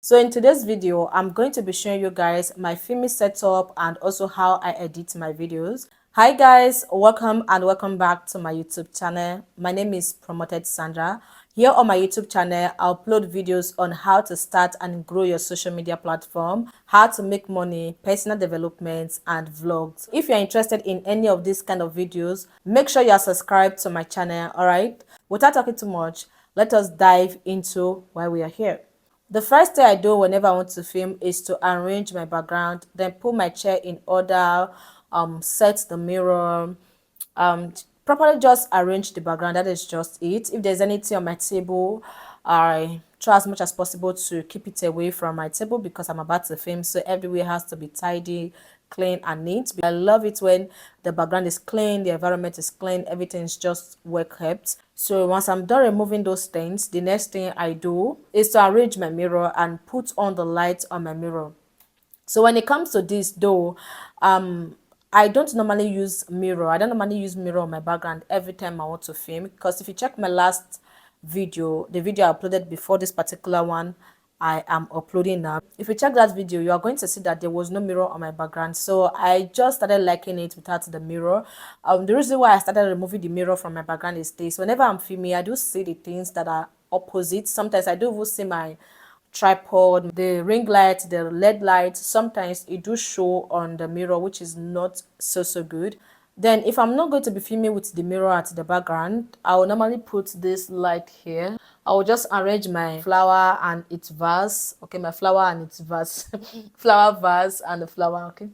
So in today's video, I'm going to be showing you guys my filming setup and also how I edit my videos. Hi guys, welcome and welcome back to my YouTube channel. My name is Promoted Sandra. Here on my YouTube channel, I upload videos on how to start and grow your social media platform, how to make money, personal development, and vlogs. If you're interested in any of these kind of videos, make sure you are subscribed to my channel, alright? Without talking too much, let us dive into why we are here. The first thing I do whenever I want to film is to arrange my background, then put my chair in order, set the mirror, um, properly just arrange the background. That is just it. If there's anything on my table, I try as much as possible to keep it away from my table because I'm about to film, so everywhere has to be tidy, clean and neat. I love it when the background is clean, the environment is clean, everything is just well kept. So once I'm done removing those things, the next thing I do is to arrange my mirror and put on the light on my mirror. So when it comes to this though, I don't normally use mirror. I don't normally use mirror on my background every time I want to film, because if you check my last video, the video I uploaded before this particular one I am uploading now, if you check that video, you are going to see that there was no mirror on my background. So I just started liking it without the mirror. The reason why I started removing the mirror from my background is this: whenever I'm filming, I do see the things that are opposite. Sometimes I do even see my tripod, the ring light, the LED light. Sometimes it do show on the mirror, which is not so good. Then if I'm not going to be filming with the mirror at the background, I will normally put this light here. I will just arrange my flower and its vase. Okay, my flower and its vase. Flower vase and the flower. Okay,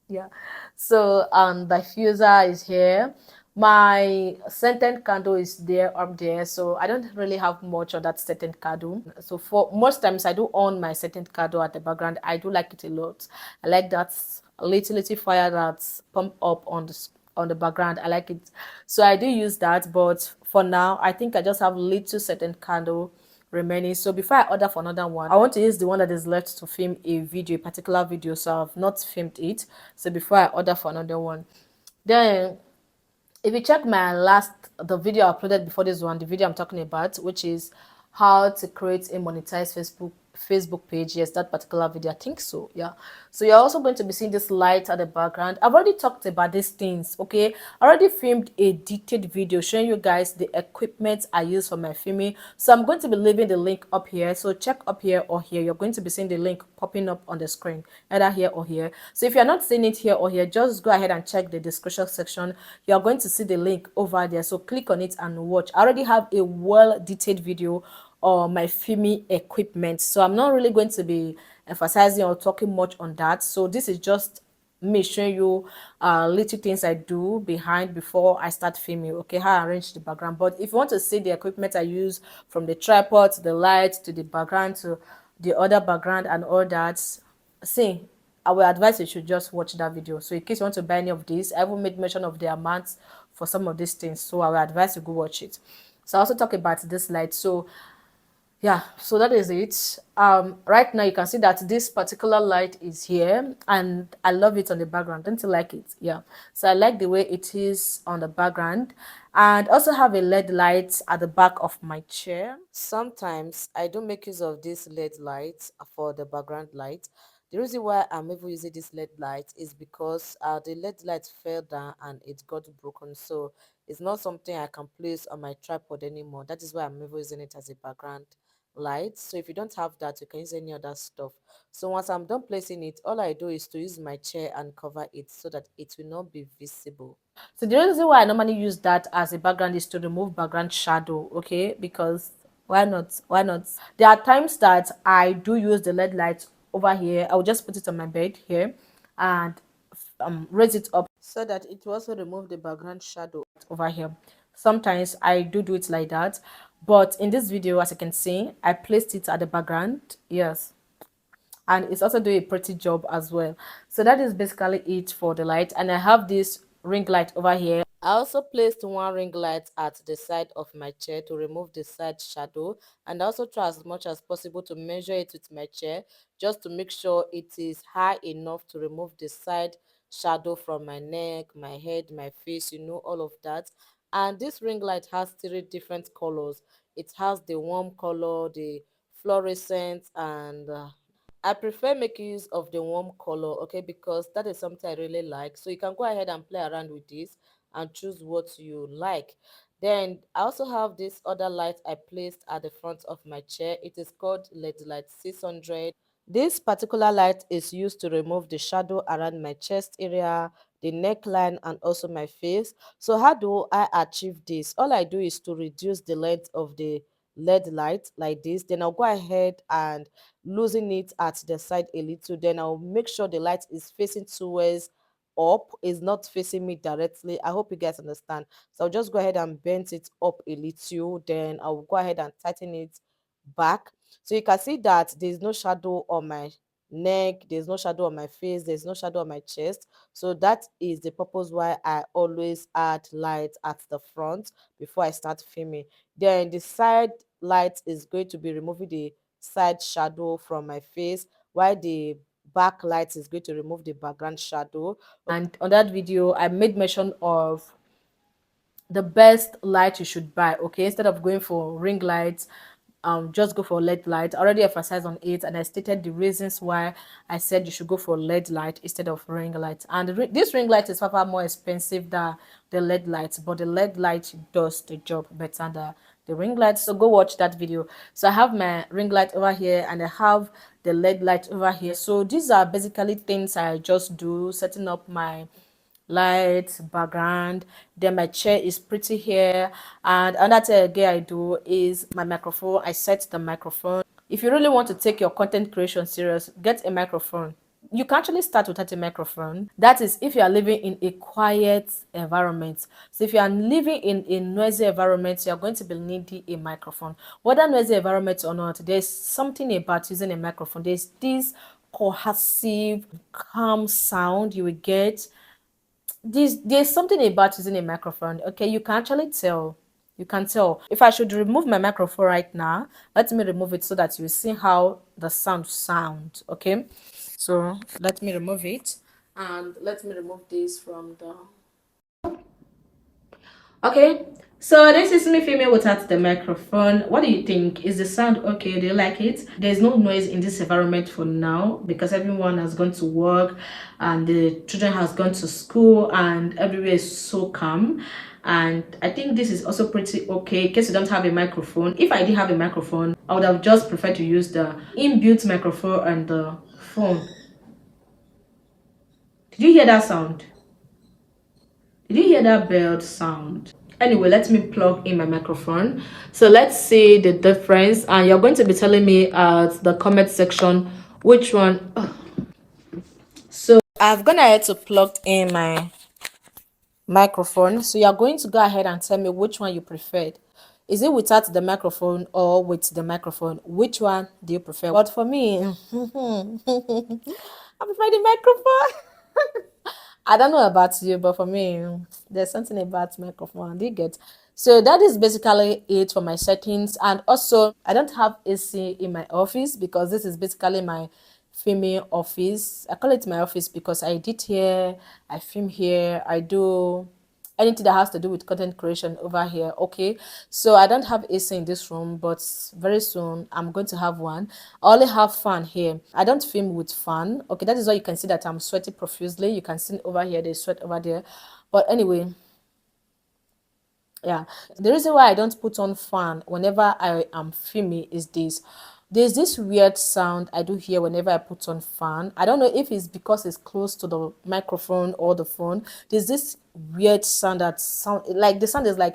yeah. So the diffuser is here. My scented candle is there up there, so I don't really have much on that scented candle. So for most times I do on my scented candle at the background. I do like it a lot. I like that little fire that's pump up on the background. I like it, so I do use that. But for now, I think I just have little scented candle remaining. So before I order for another one, I want to use the one that is left to film a video, a particular video, so I've not filmed it. So before I order for another one, then if you check my last, the video I uploaded before this one, the video I'm talking about, which is how to create a monetized Facebook page. Yes, that particular video, I think so. Yeah, so you're also going to be seeing this light at the background. I've already talked about these things. Okay, I already filmed a detailed video showing you guys the equipment I use for my filming, so I'm going to be leaving the link up here. So check up here or here. You're going to be seeing the link popping up on the screen, either here or here. So if you're not seeing it here or here, just go ahead and check the description section. You're going to see the link over there, so click on it and watch. I already have a well detailed video on my filming equipment, so I'm not really going to be emphasizing or talking much on that. So this is just me showing you little things I do behind before I start filming. Okay, how I arrange the background. But if you want to see the equipment I use, from the tripod to the light to the background to the other background and all that, see, I will advise you should just watch that video. So in case you want to buy any of these, I haven't made mention of the amounts for some of these things, so I will advise you go watch it. So I also talk about this light. So yeah, so that is it. Right now you can see that this particular light is here and I love it on the background. Don't you like it? Yeah, so I like the way it is on the background, and also have a LED light at the back of my chair. Sometimes I do make use of this LED light for the background light. The reason why I'm even using this LED light is because the LED light fell down and it got broken, so it's not something I can place on my tripod anymore. That is why I'm even using it as a background light. So if you don't have that, you can use any other stuff. So once I'm done placing it, all I do is to use my chair and cover it so that it will not be visible. So the reason why I normally use that as a background is to remove background shadow. Okay, because why not? Why not? There are times that I do use the LED light over here. I will just put it on my bed here and raise it up so that it will also remove the background shadow over here. Sometimes I do it like that, but in this video, as you can see, I placed it at the background. Yes, and it's also doing a pretty job as well. So that is basically it for the light, and I have this ring light over here. I also placed one ring light at the side of my chair to remove the side shadow, and I also try as much as possible to measure it with my chair just to make sure it is high enough to remove the side shadow from my neck, my head, my face, all of that. And this ring light has three different colors. It has the warm color, the fluorescent, and I prefer making use of the warm color, okay, because that is something I really like. So you can go ahead and play around with this and choose what you like. Then I also have this other light I placed at the front of my chair. It is called LED Light 600. This particular light is used to remove the shadow around my chest area, the neckline, and also my face. So how do I achieve this? All I do is to reduce the length of the LED light like this. Then I'll go ahead and loosen it at the side a little. Then I'll make sure the light is facing towards up, is not facing me directly. I hope you guys understand. So I'll just go ahead and bend it up a little. Then I'll go ahead and tighten it back. So you can see that there's no shadow on my neck, there's no shadow on my face, there's no shadow on my chest. So that is the purpose why I always add light at the front before I start filming. Then the side light is going to be removing the side shadow from my face, while the back light is going to remove the background shadow. And on that video, I made mention of the best light you should buy. Okay, instead of going for ring lights, just go for LED light. I already emphasized on it, and I stated the reasons why I said you should go for LED light instead of ring light. And this ring light is far more expensive than the LED light, but the LED light does the job better than the ring light. So go watch that video. So I have my ring light over here, and I have the LED light over here. So these are basically things I just do, setting up my light background. Then my chair is pretty here, and another thing again I do is my microphone. I set the microphone. If you really want to take your content creation serious, get a microphone. You can actually start without a microphone. That is if you are living in a quiet environment. So if you are living in a noisy environment, you are going to be needing a microphone. Whether noisy environment or not, there's something about using a microphone. There's this cohesive, calm sound you will get. There's something about using a microphone. Okay, you can actually tell. You can tell. If I should remove my microphone right now, let me remove it so that you see how the sound. Okay, so let me remove it, and let me remove this from the. Okay, so this is me filming without the microphone. What do you think? Is the sound okay? Do you like it? There's no noise in this environment for now because everyone has gone to work and the children has gone to school and everywhere is so calm. And I think this is also pretty okay in case you don't have a microphone. If I did have a microphone, I would have just preferred to use the inbuilt microphone and the phone. Did you hear that sound? Did you hear that bell sound? Anyway, let me plug in my microphone. So let's see the difference. And you're going to be telling me at the comment section which one. So I've gone ahead to plug in my microphone. So you're going to go ahead and tell me which one you preferred. Is it without the microphone or with the microphone? Which one do you prefer? But for me, I prefer the microphone. I don't know about you, but for me, there's something about microphone. Do you get? So that is basically it for my settings. And also, I don't have AC in my office because this is basically my filming office. I call it my office because I edit here, I film here, I do anything that has to do with content creation over here. Okay, so I don't have AC in this room, but very soon I'm going to have one. I only have fan here. I don't film with fan. Okay, that is why you can see that I'm sweating profusely. You can see over here there's sweat over there, but anyway, yeah, the reason why I don't put on fan whenever I am filming is this. There's this weird sound I do hear whenever I put on fan. I don't know if it's because it's close to the microphone or the phone. There's this weird sound that sound like the sound is like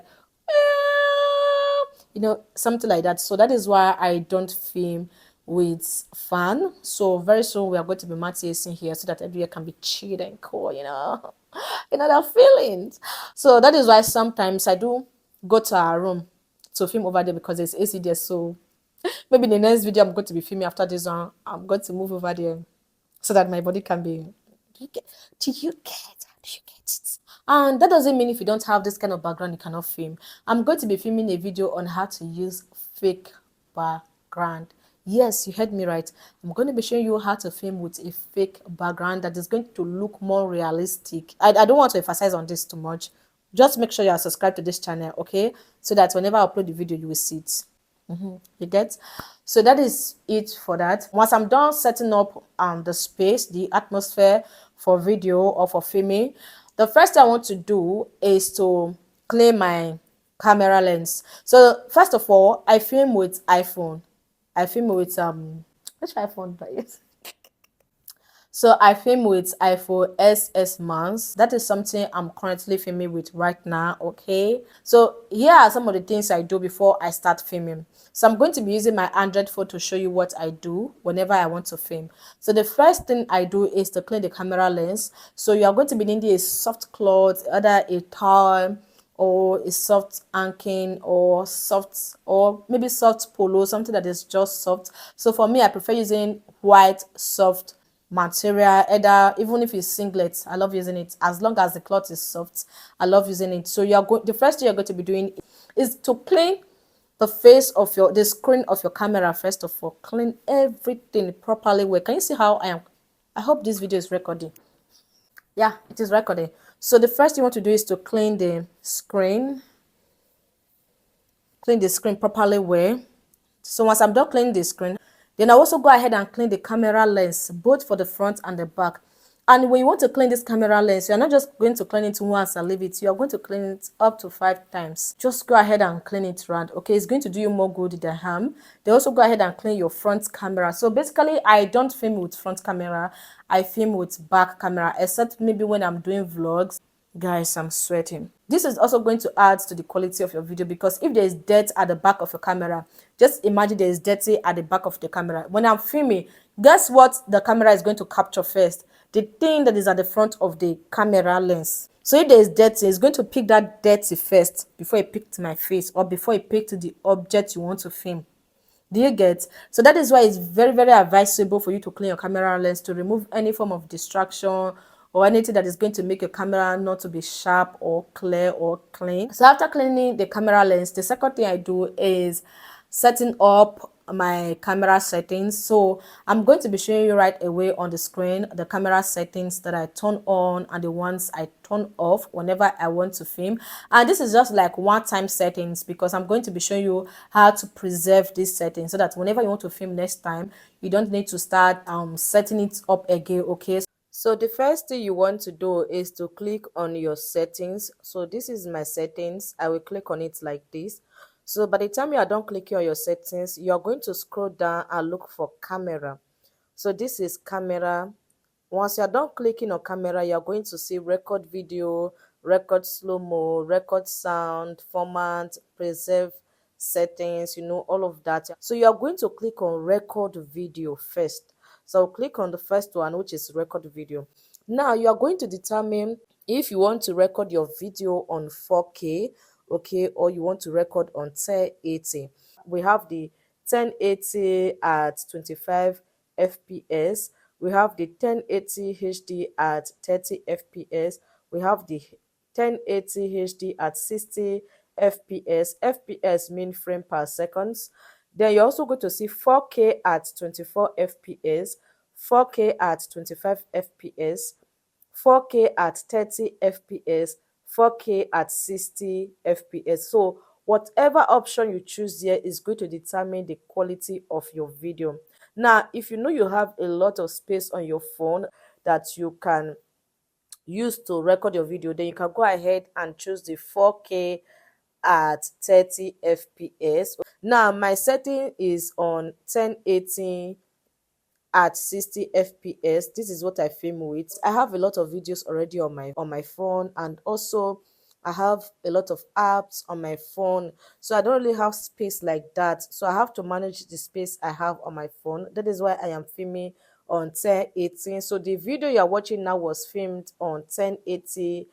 something like that. So that is why I don't film with fan. So very soon we are going to be matching here so that everywhere can be chilled and cool, the feelings. So that is why sometimes I do go to our room to film over there because there's AC there. So maybe in the next video I'm going to be filming after this one, I'm going to move over there so that my body can be. Do you get? Do you get it? And that doesn't mean if you don't have this kind of background, you cannot film. I'm going to be filming a video on how to use fake background. Yes, you heard me right. I'm going to be showing you how to film with a fake background that is going to look more realistic. I don't want to emphasize on this too much. Just make sure you are subscribed to this channel, okay? So that whenever I upload the video, you will see it. You get? So that is it for that. Once I'm done setting up the space, the atmosphere for video or for filming, the first thing I want to do is to clean my camera lens. So first of all, I film with iPhone. I film with which iPhone do I use? So I film with iPhone SS Max. That is something I'm currently filming with right now, okay? So here are some of the things I do before I start filming. So I'm going to be using my Android phone to show you what I do whenever I want to film. So the first thing I do is to clean the camera lens. So you are going to be needing a soft cloth, either a towel or a soft anking or maybe soft polo, something that is just soft. So for me, I prefer using white soft material, either even if it's singlet, I love using it as long as the cloth is soft. I love using it. So the first thing you're going to be doing is to clean the face of the screen of your camera. First of all, clean everything properly. Well, can you see how I am? I hope this video is recording. Yeah, it is recording. So the first thing you want to do is to clean the screen properly well. So once I'm done cleaning the screen, then I also go ahead and clean the camera lens, both for the front and the back. And when you want to clean this camera lens, you're not just going to clean it once and leave it. You're going to clean it up to 5 times. Just go ahead and clean it round. Okay, it's going to do you more good than harm. They also go ahead and clean your front camera. So basically, I don't film with front camera. I film with back camera, except maybe when I'm doing vlogs. Guys, I'm sweating. This is also going to add to the quality of your video, because if there is dirt at the back of your camera, just imagine there is dirty at the back of the camera. When I'm filming, guess what the camera is going to capture first? The thing that is at the front of the camera lens. So if there is dirty, it's going to pick that dirty first before it picked my face or before it picked the object you want to film. Do you get? So that is why it's very, very advisable for you to clean your camera lens, to remove any form of distraction or anything that is going to make your camera not to be sharp or clear or clean. So after cleaning the camera lens, the second thing I do is setting up my camera settings. So I'm going to be showing you right away on the screen the camera settings that I turn on and the ones I turn off whenever I want to film. And this is just like one-time settings, because I'm going to be showing you how to preserve these settings so that whenever you want to film next time, you don't need to start setting it up again. Okay, so the first thing you want to do is to click on your settings. So this is my settings. I will click on it like this. So by the time you are done clicking on your settings, you are going to scroll down and look for camera. So this is camera. Once you're done clicking on camera, you're going to see record video, record slow-mo, record sound, format, preserve settings, all of that. So you're going to click on record video first. So click on the first one, which is record video. Now you are going to determine if you want to record your video on 4K, okay, or you want to record on 1080. We have the 1080 at 25 fps. We have the 1080 HD at 30 fps. We have the 1080 HD at 60 fps. FPS mean frame per seconds. Then you're also going to see 4K at 24 fps, 4K at 25 fps, 4K at 30 fps, 4K at 60 fps. So whatever option you choose here is going to determine the quality of your video. Now, if you know you have a lot of space on your phone that you can use to record your video, then you can go ahead and choose the 4K at 30 fps. Now my setting is on 1080 at 60 fps. This is what I film with. I have a lot of videos already on my phone, and also I have a lot of apps on my phone, so I don't really have space like that. So I have to manage the space I have on my phone. That is why I am filming on 1080. So the video you're watching now was filmed on 1080,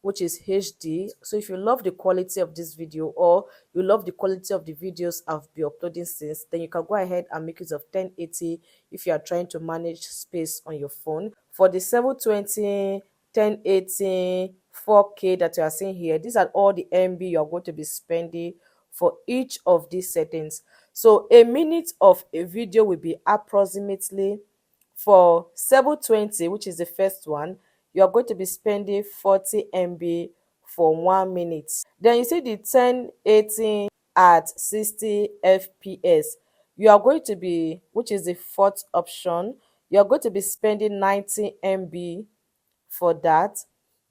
which is HD. So if you love the quality of this video, or you love the quality of the videos I've been uploading since, then you can go ahead and make use of 1080 if you are trying to manage space on your phone. For the 720, 1080, 4K that you are seeing here, these are all the MB you're going to be spending for each of these settings. So a minute of a video will be approximately, for 720, which is the first one, you are going to be spending 40 MB for 1 minute. Then you see the 1080 at 60 fps, you are going to be, which is the fourth option, you are going to be spending 90 MB for that.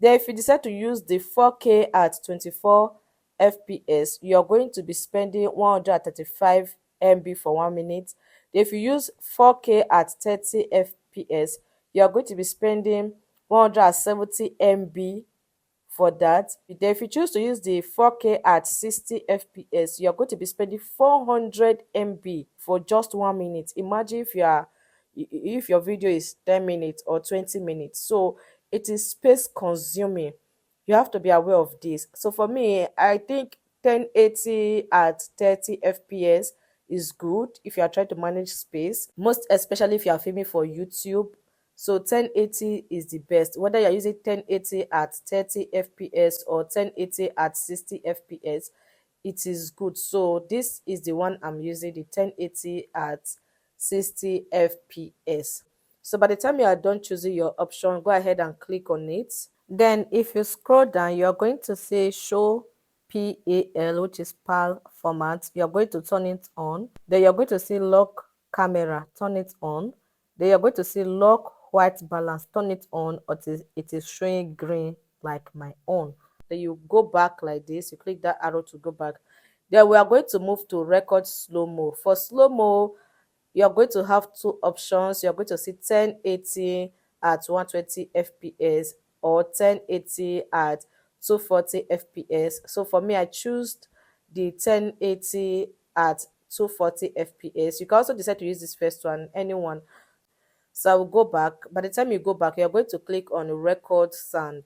Then if you decide to use the 4K at 24 fps, you are going to be spending 135 MB for 1 minute. Then if you use 4K at 30 fps, you are going to be spending 170 MB for that. Then if you choose to use the 4K at 60 fps, you're going to be spending 400 MB for just 1 minute. Imagine if your video is 10 minutes or 20 minutes. So it is space consuming. You have to be aware of this. So for me, I think 1080 at 30 fps is good if you are trying to manage space, most especially if you are filming for YouTube. So 1080 is the best, whether you're using 1080 at 30 fps or 1080 at 60 fps, it is good. So this is the one I'm using, the 1080 at 60 fps. So by the time you are done choosing your option, go ahead and click on it. Then if you scroll down, you're going to say show PAL, which is PAL format. You're going to turn it on. Then you're going to see lock camera, turn it on. Then you're going to see lock white balance, turn it on, or it is showing green like my own. Then you go back like this, you click that arrow to go back. Then we are going to move to record slow-mo. For slow-mo, you're going to have two options. You're going to see 1080 at 120 fps or 1080 at 240 fps. So for me, I choose the 1080 at 240 fps. You can also decide to use this first one, anyone. So I will go back. By the time you go back, you're going to click on record sound.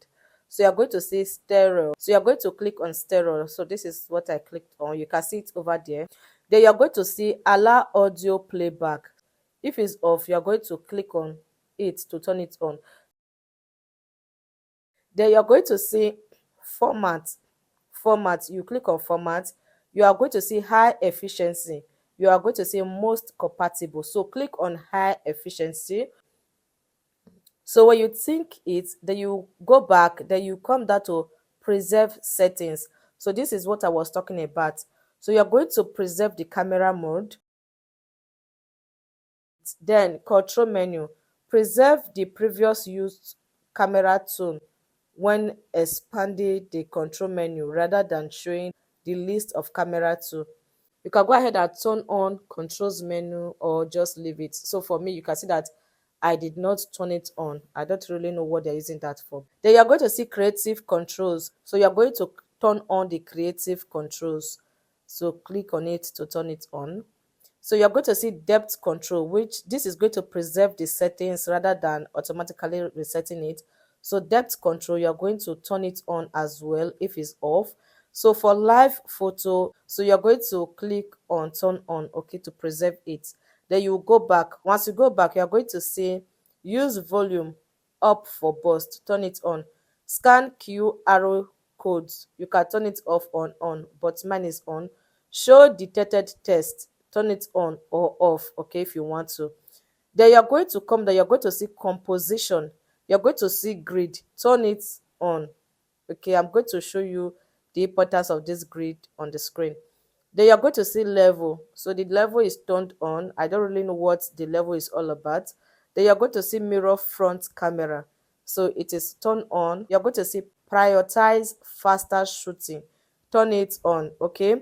So you're going to see stereo. So you're going to click on stereo. So this is what I clicked on. You can see it over there. Then you're going to see allow audio playback. If it's off, you're going to click on it to turn it on. Then you're going to see format. You click on format. You are going to see high efficiency. You are going to see most compatible. So click on high efficiency. So when you think it, then you go back, then you come down to preserve settings. So this is what I was talking about. So you're going to preserve the camera mode. Then control menu, preserve the previous used camera tone when expanding the control menu rather than showing the list of camera tools. You can go ahead and turn on controls menu or just leave it. So for me, you can see that I did not turn it on. I don't really know what they're using that for. Then you're going to see creative controls. So you're going to turn on the creative controls. So click on it to turn it on. So you're going to see depth control, which this is going to preserve the settings rather than automatically resetting it. So depth control, you're going to turn it on as well if it's off. So for live photo, so you're going to click on turn on, okay, to preserve it. Then you go back. Once you go back, you're going to see use volume up for burst, turn it on. Scan QR codes, you can turn it off or on, but mine is on. Show detected text, turn it on or off, okay, if you want to. Then you're going to come there, you're going to see composition, you're going to see grid, turn it on. Okay, I'm going to show you the importance of this grid on the screen. Then you're going to see level. So the level is turned on. I don't really know what the level is all about. Then you're going to see mirror front camera. So it is turned on. You're going to see prioritize faster shooting. Turn it on, okay?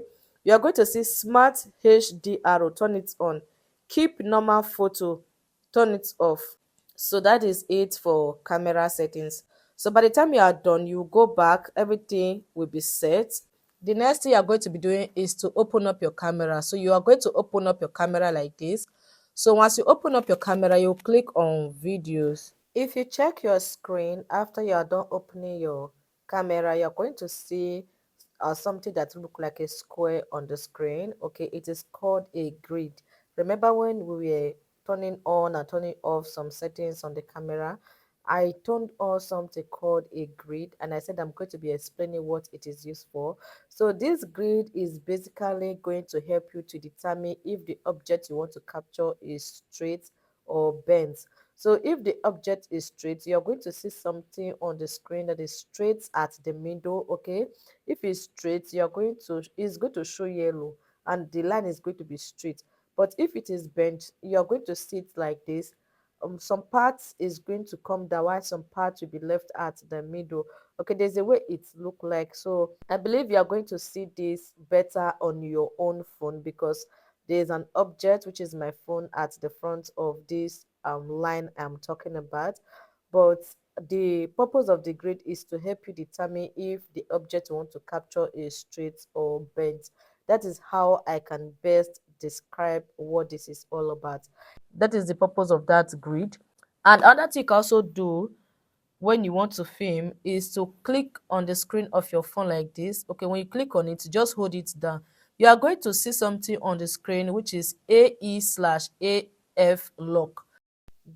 You're going to see smart HDR, turn it on. Keep normal photo, turn it off. So that is it for camera settings. So by the time you are done, you go back, everything will be set. The next thing you are going to be doing is to open up your camera. So you are going to open up your camera like this. So once you open up your camera, you click on videos. If you check your screen after you are done opening your camera, you're going to see something that look like a square on the screen. Okay, it is called a grid. Remember when we were turning on and turning off some settings on the camera, I turned on something called a grid, and I said I'm going to be explaining what it is used for. So this grid is basically going to help you to determine if the object you want to capture is straight or bent. So if the object is straight, you're going to see something on the screen that is straight at the middle. Okay, if it's straight, it's going to show yellow and the line is going to be straight. But if it is bent, you're going to see it like this. Some parts is going to come down while some parts will be left at the middle. Okay, there's a way it look like. So I believe you are going to see this better on your own phone, because there's an object, which is my phone, at the front of this line I'm talking about. But the purpose of the grid is to help you determine if the object you want to capture is straight or bent. That is how I can best describe what this is all about. That is the purpose of that grid. And another thing you can also do when you want to film is to click on the screen of your phone like this. Okay, when you click on it, just hold it down. You are going to see something on the screen, which is AE/AF lock.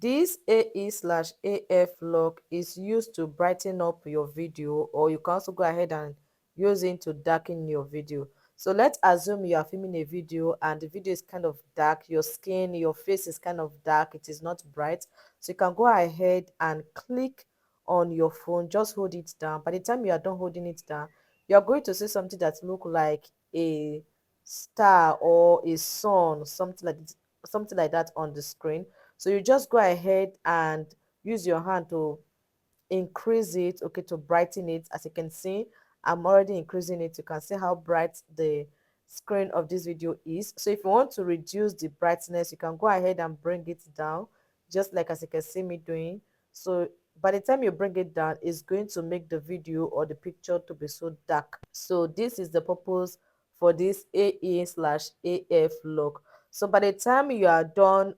This AE/AF lock is used to brighten up your video, or you can also go ahead and use it to darken your video. So let's assume you are filming a video and the video is kind of dark, your skin, your face is kind of dark, it is not bright. So you can go ahead and click on your phone, just hold it down. By the time you are done holding it down, you're going to see something that look like a star or a sun, something like that on the screen. So you just go ahead and use your hand to increase it, okay, to brighten it. As you can see, I'm already increasing it. You can see how bright the screen of this video is. So if you want to reduce the brightness, you can go ahead and bring it down, just like as you can see me doing. So by the time you bring it down, it's going to make the video or the picture to be so dark. So this is the purpose for this AE/AF lock. So by the time you are done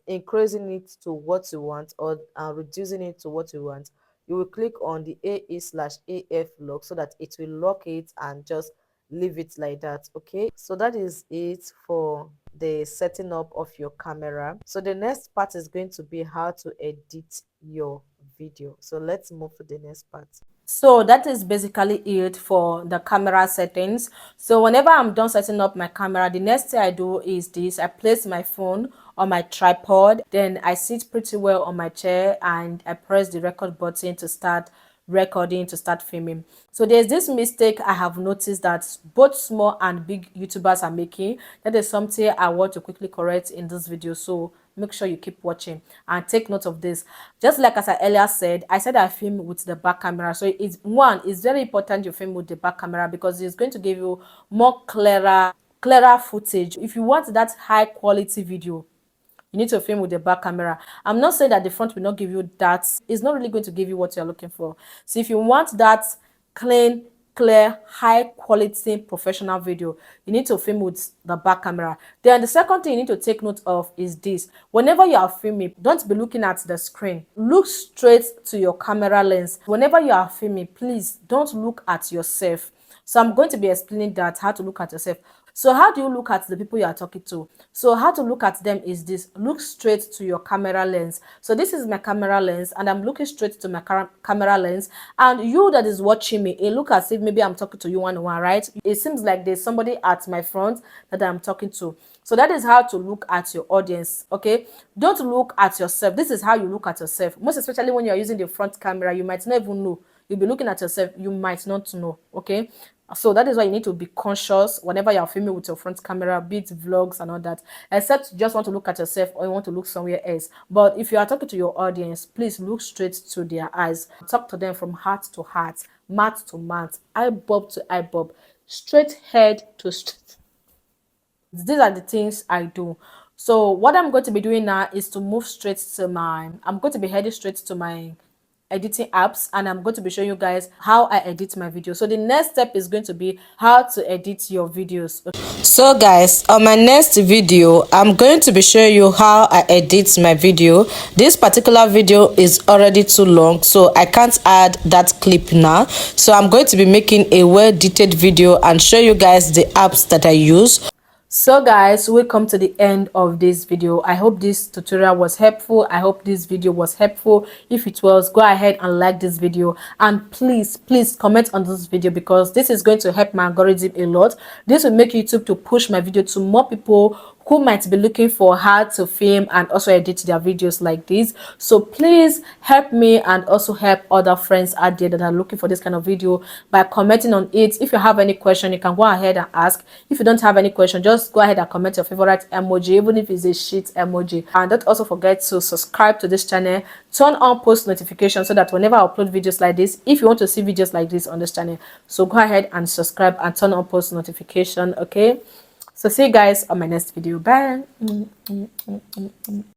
increasing it to what you want, or reducing it to what you want, you will click on the AE/AF lock so that it will lock it and just leave it like that. Okay, so that is it for the setting up of your camera. So the next part is going to be how to edit your video. So let's move to the next part. So that is basically it for the camera settings. So whenever I'm done setting up my camera, the next thing I do is this: I place my phone on my tripod, then I sit pretty well on my chair and I press the record button to start recording, to start filming. So there's this mistake I have noticed that both small and big YouTubers are making. That is something I want to quickly correct in this video. So make sure you keep watching and take note of this. Just like as I earlier said, I said I film with the back camera. So it's very important you film with the back camera, because it's going to give you more clearer footage. If you want that high quality video, you need to film with the back camera. I'm not saying that the front will not give you that. It's not really going to give you what you're looking for. So if you want that clean, clear, high quality professional video, you need to film with the back camera. Then the second thing you need to take note of is this: whenever you are filming, don't be looking at the screen. Look straight to your camera lens. Whenever you are filming, please don't look at yourself. So I'm going to be explaining that, how to look at yourself. So how do you look at the people you are talking to? So how to look at them is this: look straight to your camera lens. So this is my camera lens and I'm looking straight to my camera lens, and you that is watching me, it look as if maybe I'm talking to you one-on-one, right? It seems like there's somebody at my front that I'm talking to. So that is how to look at your audience. Okay, don't look at yourself. This is how you look at yourself, most especially when you're using the front camera. You might not even know. You'll be looking at yourself, you might not know. Okay, so that is why you need to be conscious whenever you're filming with your front camera, be it vlogs and all that, except you just want to look at yourself or you want to look somewhere else. But if you are talking to your audience, please look straight to their eyes. Talk to them from heart to heart, mouth to mouth, eye bulb to eye bulb, straight head to straight. These are the things I do. So what I'm going to be doing now is to move straight to I'm going to be heading straight to my editing apps, and I'm going to be showing you guys how I edit my video. So the next step is going to be how to edit your videos. So guys, on my next video, I'm going to be showing you how I edit my video. This particular video is already too long, so I can't add that clip now. So I'm going to be making a well-detailed video and show you guys the apps that I use. So guys, we come to the end of this video. I hope this tutorial was helpful. I hope this video was helpful. If it was, go ahead and like this video, and please comment on this video, because this is going to help my algorithm a lot. This will make YouTube to push my video to more people who might be looking for how to film and also edit their videos like this. So please help me and also help other friends out there that are looking for this kind of video by commenting on it. If you have any question, you can go ahead and ask. If you don't have any question, just go ahead and comment your favorite emoji, even if it's a shit emoji. And don't also forget to subscribe to this channel, turn on post notifications so that whenever I upload videos like this, if you want to see videos like this on this channel, so go ahead and subscribe and turn on post notification. Okay, so see you guys on my next video. Bye.